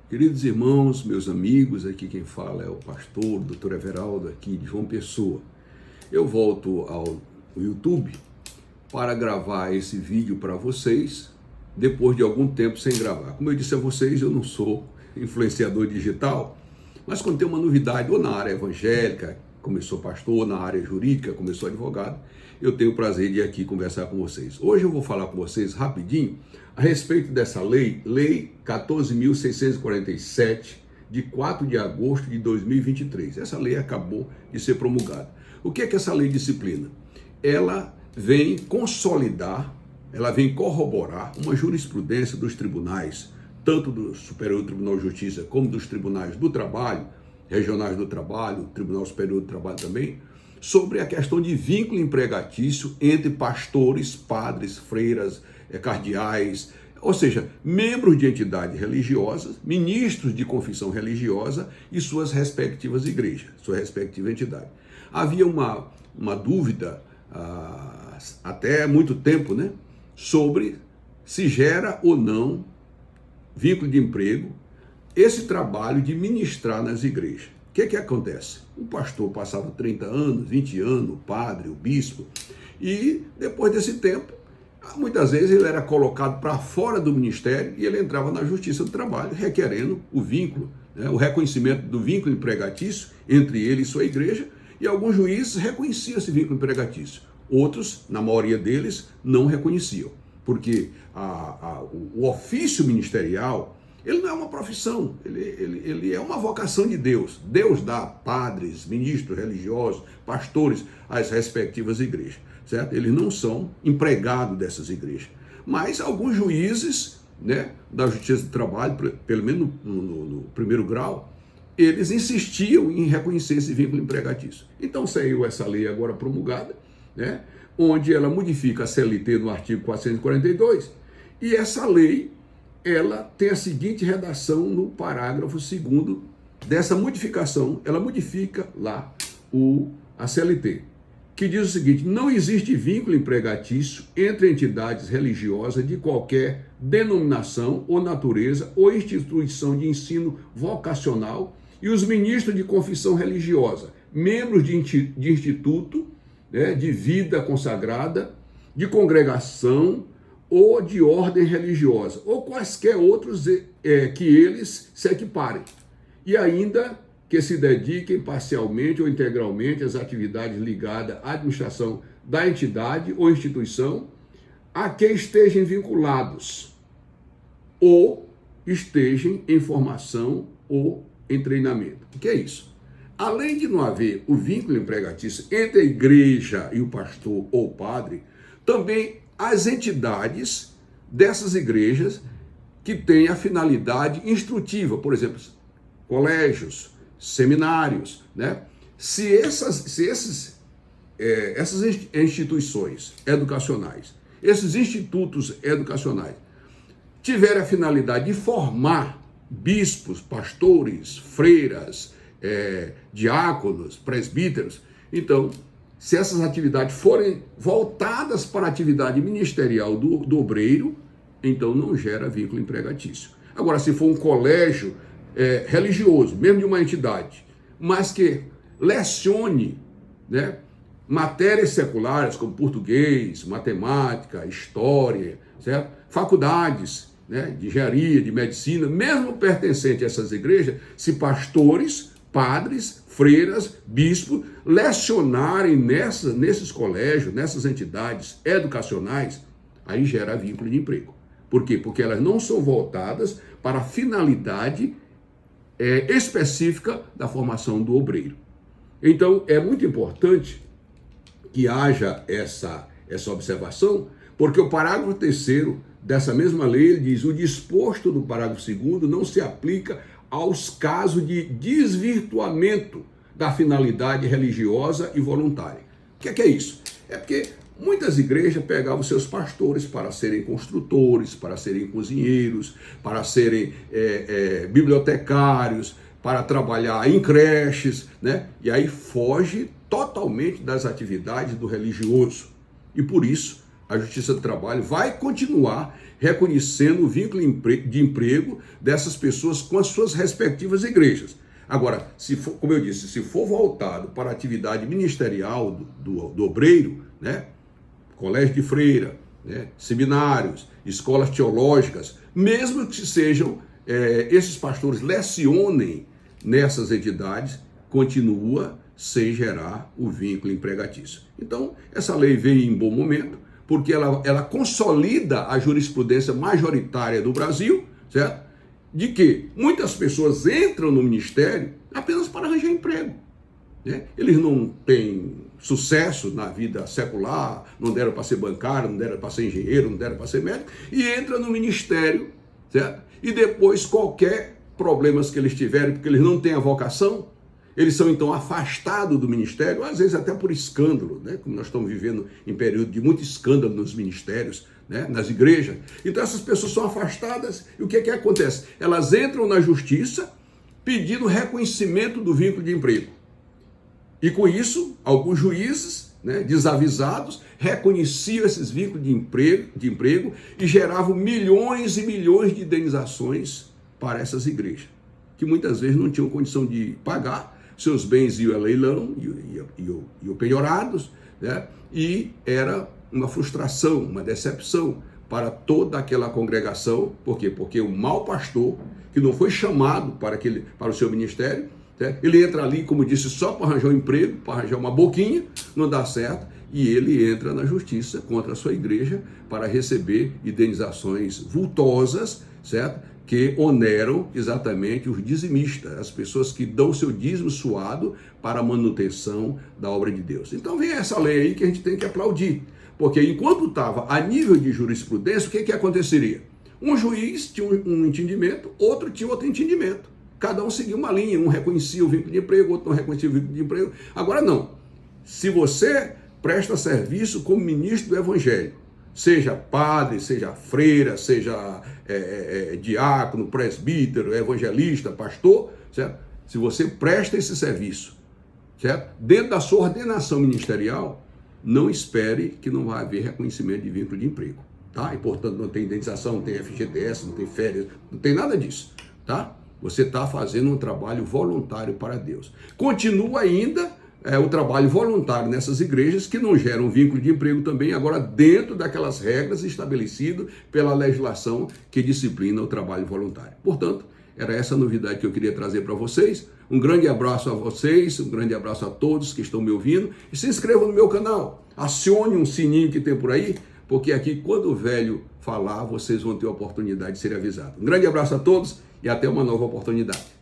Queridos irmãos, meus amigos, aqui quem fala é o pastor Dr. Everaldo, aqui de João Pessoa. Eu volto ao YouTube para gravar esse vídeo para vocês, depois de algum tempo sem gravar. Como eu disse a vocês, eu não sou influenciador digital, mas quando tem uma novidade, ou na área evangélica, começou pastor, ou na área jurídica, começou advogado, eu tenho o prazer de ir aqui conversar com vocês. Hoje eu vou falar com vocês rapidinho a respeito dessa lei 14.647, de 4 de agosto de 2023. Essa lei acabou de ser promulgada. O que é que essa lei disciplina? Ela vem consolidar, ela vem corroborar uma jurisprudência dos tribunais, tanto do Superior Tribunal de Justiça como dos tribunais do trabalho, regionais do trabalho, Tribunal Superior do Trabalho também, sobre a questão de vínculo empregatício entre pastores, padres, freiras, cardeais, ou seja, membros de entidades religiosas, ministros de confissão religiosa e suas respectivas igrejas, sua respectiva entidade. Havia uma dúvida até muito tempo, né, sobre se gera ou não vínculo de emprego esse trabalho de ministrar nas igrejas. O que acontece? O pastor passava 30 anos, 20 anos, o padre, o bispo, e depois desse tempo, muitas vezes ele era colocado para fora do ministério e ele entrava na justiça do trabalho, requerendo o vínculo, né, o reconhecimento do vínculo empregatício entre ele e sua igreja, e alguns juízes reconheciam esse vínculo empregatício. Outros, na maioria deles, não reconheciam, porque o ofício ministerial, ele não é uma profissão, ele é uma vocação de Deus. Deus dá padres, ministros religiosos, pastores às respectivas igrejas, certo? Eles não são empregados dessas igrejas. Mas alguns juízes, né, da Justiça do Trabalho, pelo menos no primeiro grau, eles insistiam em reconhecer esse vínculo empregatício. Então saiu essa lei agora promulgada, né, onde ela modifica a CLT no artigo 442, e essa lei ela tem a seguinte redação no parágrafo 2º dessa modificação. Ela modifica lá a CLT, que diz o seguinte: não existe vínculo empregatício entre entidades religiosas de qualquer denominação ou natureza ou instituição de ensino vocacional e os ministros de confissão religiosa, membros de instituto, né, de vida consagrada, de congregação ou de ordem religiosa, ou quaisquer outros que eles se equiparem, e ainda que se dediquem parcialmente ou integralmente às atividades ligadas à administração da entidade ou instituição a que estejam vinculados, ou estejam em formação ou em treinamento. O que é isso? Além de não haver o vínculo empregatício entre a igreja e o pastor ou o padre, também as entidades dessas igrejas que têm a finalidade instrutiva, por exemplo, colégios, seminários, né? Se essas instituições educacionais, esses institutos educacionais tiverem a finalidade de formar bispos, pastores, freiras, diáconos, presbíteros, então, se essas atividades forem voltadas para a atividade ministerial do obreiro, então não gera vínculo empregatício. Agora, se for um colégio religioso, mesmo de uma entidade, mas que lecione, né, matérias seculares como português, matemática, história, certo? Faculdades, né, de engenharia, de medicina, mesmo pertencente a essas igrejas, se pastores, padres, freiras, bispos, lecionarem nesses colégios, nessas entidades educacionais, aí gera vínculo de emprego. Por quê? Porque elas não são voltadas para a finalidade específica da formação do obreiro. Então, é muito importante que haja essa observação, porque o parágrafo 3º dessa mesma lei, ele diz: o disposto do parágrafo 2º não se aplica aos casos de desvirtuamento da finalidade religiosa e voluntária. O que é isso? É porque muitas igrejas pegavam seus pastores para serem construtores, para serem cozinheiros, para serem bibliotecários, para trabalhar em creches, né? E aí foge totalmente das atividades do religioso. E por isso a Justiça do Trabalho vai continuar reconhecendo o vínculo de emprego dessas pessoas com as suas respectivas igrejas. Agora, se for, como eu disse, se for voltado para a atividade ministerial do obreiro, né, colégio de freira, né, seminários, escolas teológicas, mesmo que sejam, esses pastores lecionem nessas entidades, continua sem gerar o vínculo empregatício. Então, essa lei veio em bom momento, porque ela consolida a jurisprudência majoritária do Brasil, certo? De que muitas pessoas entram no ministério apenas para arranjar emprego, né? Eles não têm sucesso na vida secular, não deram para ser bancário, não deram para ser engenheiro, não deram para ser médico, e entram no ministério, certo? E depois qualquer problemas que eles tiverem, porque eles não têm a vocação, eles são então afastados do ministério, às vezes até por escândalo, né? Como nós estamos vivendo em período de muito escândalo nos ministérios, né? Nas igrejas. Então essas pessoas são afastadas e o que acontece? Elas entram na justiça pedindo reconhecimento do vínculo de emprego. E com isso, alguns juízes, né, desavisados, reconheciam esses vínculos de emprego e geravam milhões e milhões de indenizações para essas igrejas, que muitas vezes não tinham condição de pagar, seus bens iam a leilão, iam penhorados, né? E era uma frustração, uma decepção para toda aquela congregação. Por quê? Porque o mau pastor, que não foi chamado para o seu ministério, né? Ele entra ali, como disse, só para arranjar um emprego, para arranjar uma boquinha, não dá certo, e ele entra na justiça contra a sua igreja para receber indenizações vultosas, certo? Que oneram exatamente os dizimistas, as pessoas que dão seu dízimo suado para a manutenção da obra de Deus. Então vem essa lei aí que a gente tem que aplaudir, porque enquanto estava a nível de jurisprudência, o que aconteceria? Um juiz tinha um entendimento, outro tinha outro entendimento. Cada um seguia uma linha, um reconhecia o vínculo de emprego, outro não reconhecia o vínculo de emprego. Agora não. Se você presta serviço como ministro do Evangelho, seja padre, seja freira, seja diácono, presbítero, evangelista, pastor, certo? Se você presta esse serviço, certo? Dentro da sua ordenação ministerial, não espere que não vai haver reconhecimento de vínculo de emprego, tá? E, portanto, não tem indenização, não tem FGTS, não tem férias, não tem nada disso, tá? Você está fazendo um trabalho voluntário para Deus. Continua ainda o trabalho voluntário nessas igrejas que não geram vínculo de emprego também, agora dentro daquelas regras estabelecidas pela legislação que disciplina o trabalho voluntário. Portanto, era essa a novidade que eu queria trazer para vocês. Um grande abraço a vocês, um grande abraço a todos que estão me ouvindo e se inscrevam no meu canal, acione um sininho que tem por aí, porque aqui quando o velho falar, vocês vão ter a oportunidade de ser avisados. Um grande abraço a todos e até uma nova oportunidade.